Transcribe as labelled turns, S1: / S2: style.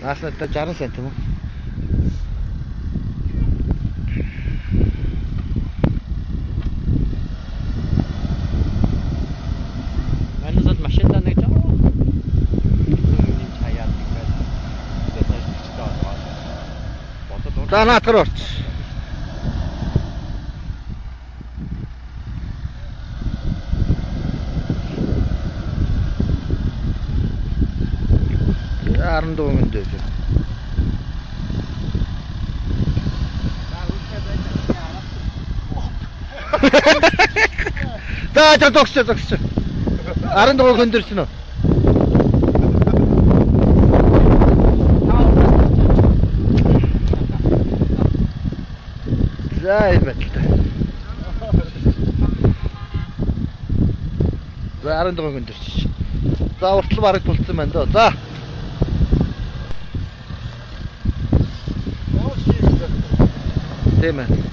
S1: Ааснаа 60 цент юм уу?
S2: Манайсад машинаа нэг жоо. Түүний чаяад тэгээд
S1: За наадхар орч. Яран дууган дээр. За зогсоо. 12 хөндөрсөн үү? За юм байна. За 12 хөндөрч. За уртлаа бараг тулцсан байна доо. За. Тийм ээ.